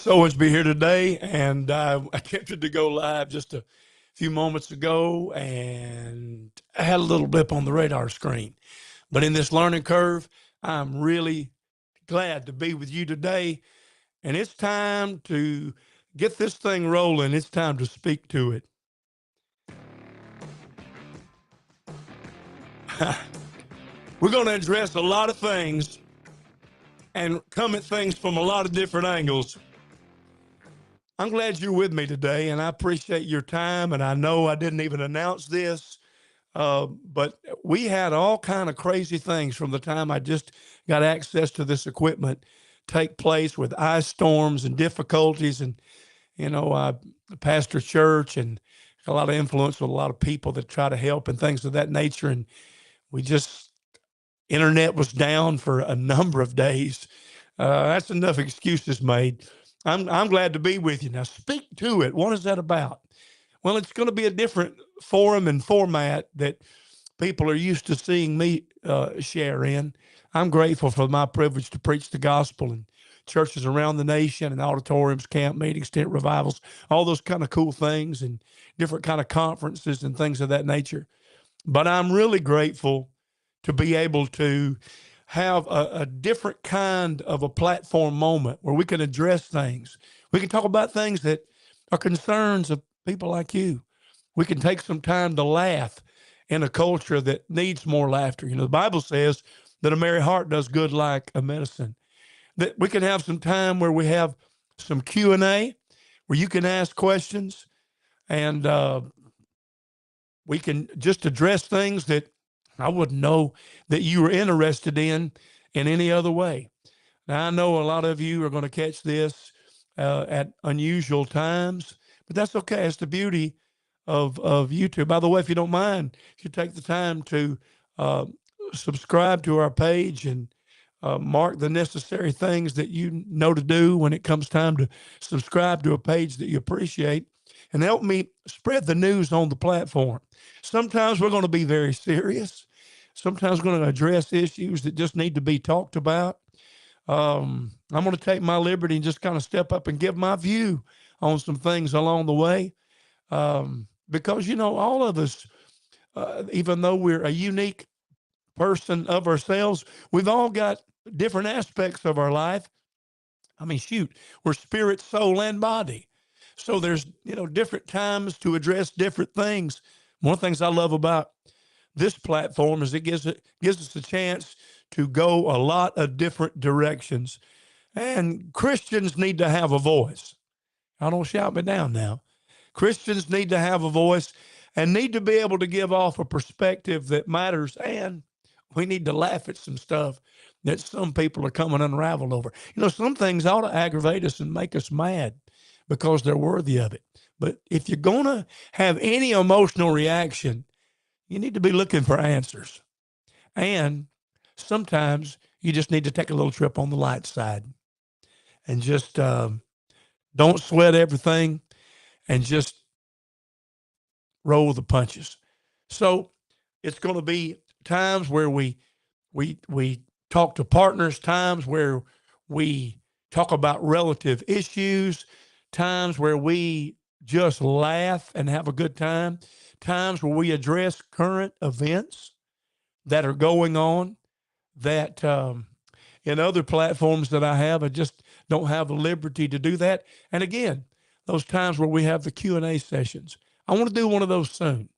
So always be here today, and I attempted to go live just a few moments ago, and I had a little blip on the radar screen. But in this learning curve, I'm really glad to be with you today, and it's time to get this thing rolling. It's time to speak to it. We're going to address a lot of things and come at things from a lot of different angles. I'm glad you're with me today, and I appreciate your time. And I know I didn't even announce this, but we had all kind of crazy things from the time I just got access to this equipment take place with ice storms and difficulties. And, I pastor church and a lot of influence with a lot of people that try to help and things of that nature. And internet was down for a number of days. That's enough excuses made. I'm glad to be with you. Now, speak to it. What is that about? Well, it's going to be a different forum and format that people are used to seeing me share in. I'm grateful for my privilege to preach the gospel in churches around the nation and auditoriums, camp meetings, tent revivals, all those kind of cool things and different kind of conferences and things of that nature. But I'm really grateful to be able to have a different kind of a platform moment where we can address things. We can talk about things that are concerns of people like you. We can take some time to laugh in a culture that needs more laughter. The Bible says that a merry heart does good like a medicine. That we can have some time where we have some Q&A, where you can ask questions, and we can just address things that I wouldn't know that you were interested in any other way. Now, I know a lot of you are going to catch this at unusual times, but that's okay. It's the beauty of YouTube. By the way, if you don't mind, if you take the time to subscribe to our page and mark the necessary things that you know to do when it comes time to subscribe to a page that you appreciate, and help me spread the news on the platform. Sometimes we're going to be very serious. Sometimes we're going to address issues that just need to be talked about. I'm going to take my liberty and just kind of step up and give my view on some things along the way. Because, all of us, even though we're a unique person of ourselves, we've all got different aspects of our life. I mean, shoot, we're spirit, soul, and body. So there's, different times to address different things. One of the things I love about this platform is it gives us a chance to go a lot of different directions. And Christians need to have a voice. I don't shout me down now. Christians need to have a voice and need to be able to give off a perspective that matters. And we need to laugh at some stuff that some people are coming unraveled over. Some things ought to aggravate us and make us mad because they're worthy of it. But if you're going to have any emotional reaction, you need to be looking for answers. And sometimes you just need to take a little trip on the light side and just don't sweat everything and just roll the punches. So it's going to be times where we talk to partners, times where we talk about relative issues, times where we just laugh and have a good time, times where we address current events that are going on that in other platforms that I have, I just don't have the liberty to do that. And again, those times where we have the Q&A sessions. I want to do one of those soon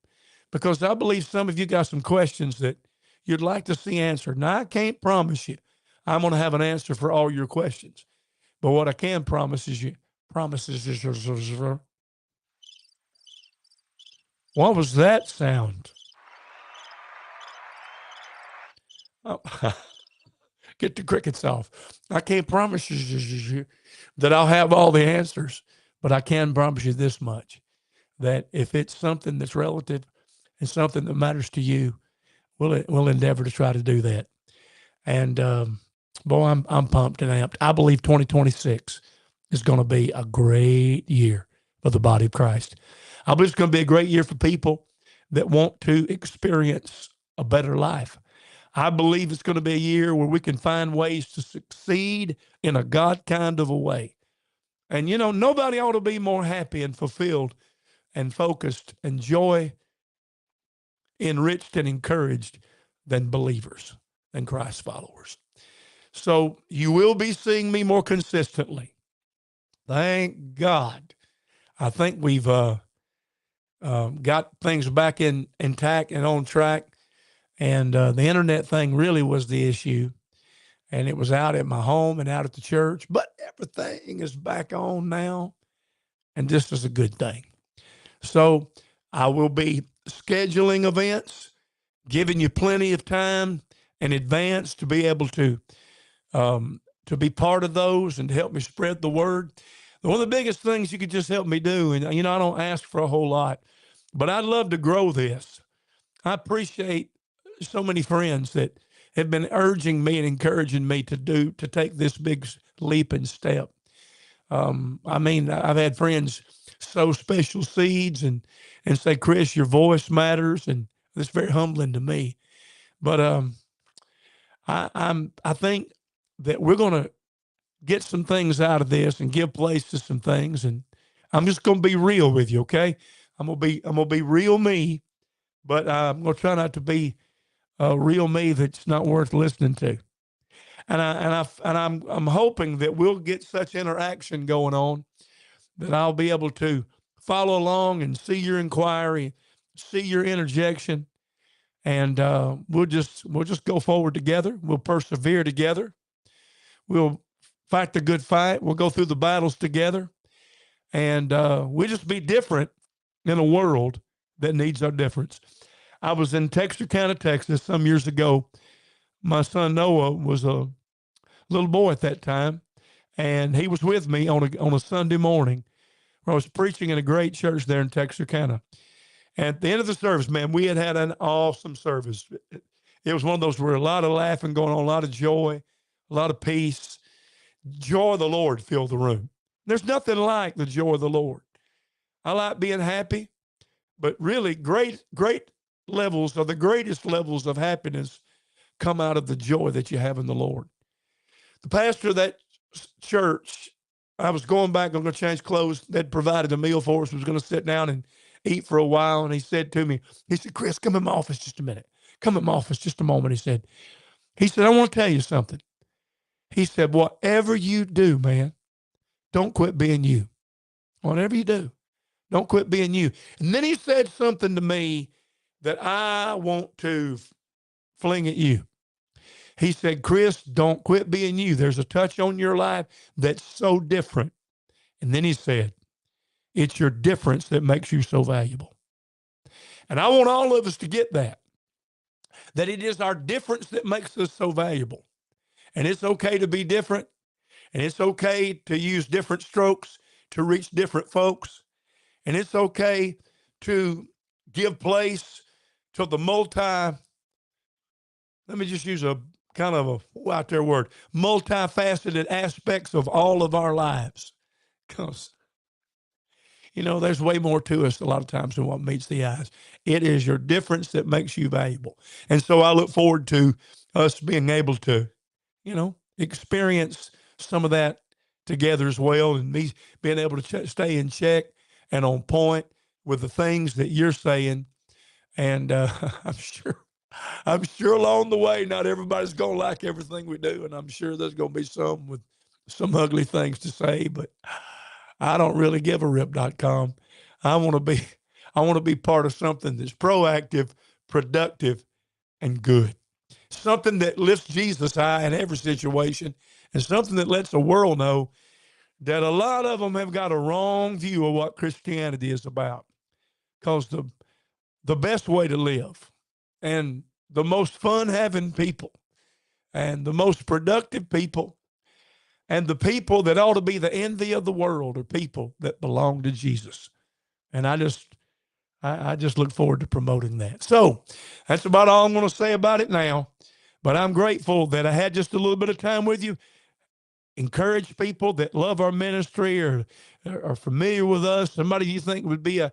because I believe some of you got some questions that you'd like to see answered. Now, I can't promise you I'm going to have an answer for all your questions. But what I can promise is what was that sound? Oh, get the crickets off. I can't promise you that I'll have all the answers, but I can promise you this much, that if it's something that's relative and something that matters to you, we'll endeavor to try to do that. And boy, I'm pumped and amped. I believe 2026 is going to be a great year for the body of Christ. I believe it's going to be a great year for people that want to experience a better life. I believe it's going to be a year where we can find ways to succeed in a God kind of a way. And, you know, nobody ought to be more happy and fulfilled and focused and joy enriched and encouraged than believers, than Christ followers. So you will be seeing me more consistently. Thank God. I think we've got things back intact and on track. And the internet thing really was the issue. And it was out at my home and out at the church. But everything is back on now. And this is a good thing. So I will be scheduling events, giving you plenty of time in advance to be able to be part of those and to help me spread the word. One of the biggest things you could just help me do, and, you know, I don't ask for a whole lot, but I'd love to grow this. I appreciate so many friends that have been urging me and encouraging me to take this big leap and step. I mean, I've had friends sow special seeds and say, Chris, your voice matters, and it's very humbling to me. But I think that we're going to get some things out of this and give place to some things, and I'm just going to be real with you, okay? I'm gonna be real me, but I'm gonna try not to be real me that's not worth listening to. I'm hoping that we'll get such interaction going on that I'll be able to follow along and see your inquiry, see your interjection, and we'll just go forward together. We'll persevere together. We'll fight the good fight. We'll go through the battles together, and we'll just be different in a world that needs our difference. I was in Texarkana, Texas, some years ago. My son Noah was a little boy at that time, and he was with me on a Sunday morning where I was preaching in a great church there in Texarkana. And at the end of the service, man, we had an awesome service. It was one of those where a lot of laughing going on, a lot of joy, a lot of peace. Joy of the Lord filled the room. There's nothing like the joy of the Lord. I like being happy, but really great levels, or the greatest levels of happiness, come out of the joy that you have in the Lord. The pastor of that church, I was going back, I'm going to change clothes. They'd provided a meal for us. Was going to sit down and eat for a while. And he said to me, he said, Chris, come in my office just a minute. Come in my office just a moment. He said, I want to tell you something. He said, whatever you do, man, don't quit being you. Whatever you do, don't quit being you. And then he said something to me that I want to fling at you. He said, Chris, don't quit being you. There's a touch on your life that's so different. And then he said, it's your difference that makes you so valuable. And I want all of us to get that it is our difference that makes us so valuable. And it's okay to be different. And it's okay to use different strokes to reach different folks. And it's okay to give place to the let me just use a kind of a out there word, multifaceted aspects of all of our lives. Because, you know, there's way more to us a lot of times than what meets the eyes. It is your difference that makes you valuable. And so I look forward to us being able to, you know, experience some of that together as well, and me being able to stay in check and on point with the things that you're saying. And I'm sure along the way, not everybody's going to like everything we do. And I'm sure there's going to be some with some ugly things to say, but I don't really give a rip.com. I want to be part of something that's proactive, productive, and good. Something that lifts Jesus high in every situation, and something that lets the world know that a lot of them have got a wrong view of what Christianity is about. Because the best way to live, and the most fun having people, and the most productive people, and the people that ought to be the envy of the world, are people that belong to Jesus. And I just look forward to promoting that. So that's about all I'm going to say about it now. But I'm grateful that I had just a little bit of time with you. Encourage people that love our ministry or are familiar with us, somebody you think would be a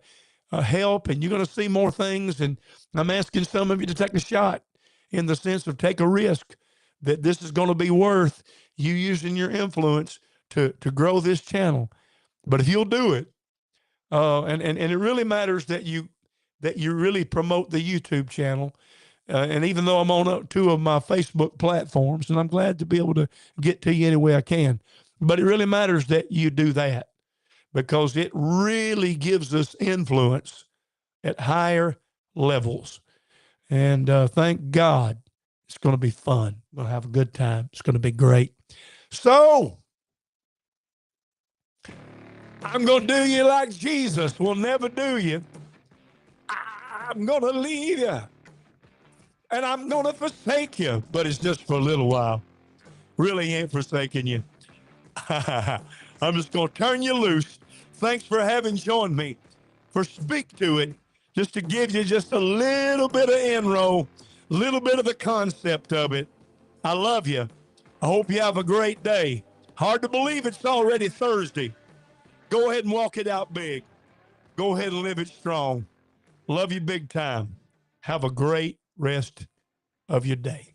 help, and you're going to see more things. And I'm asking some of you to take a shot, in the sense of take a risk, that this is going to be worth you using your influence to grow this channel But if you'll do it, and it really matters that you really promote the YouTube channel. And even though I'm on two of my Facebook platforms, and I'm glad to be able to get to you any way I can, but it really matters that you do that, because it really gives us influence at higher levels. And thank God, it's going to be fun. We'll have a good time. It's going to be great. So I'm going to do you like Jesus will never do you. I'm going to leave you, and I'm going to forsake you, but it's just for a little while. Really ain't forsaking you. I'm just going to turn you loose. Thanks for having joined me for Speak to It, just to give you just a little bit of inroad, a little bit of the concept of it. I love you. I hope you have a great day. Hard to believe it's already Thursday. Go ahead and walk it out big. Go ahead and live it strong. Love you big time. Have a great rest of your day.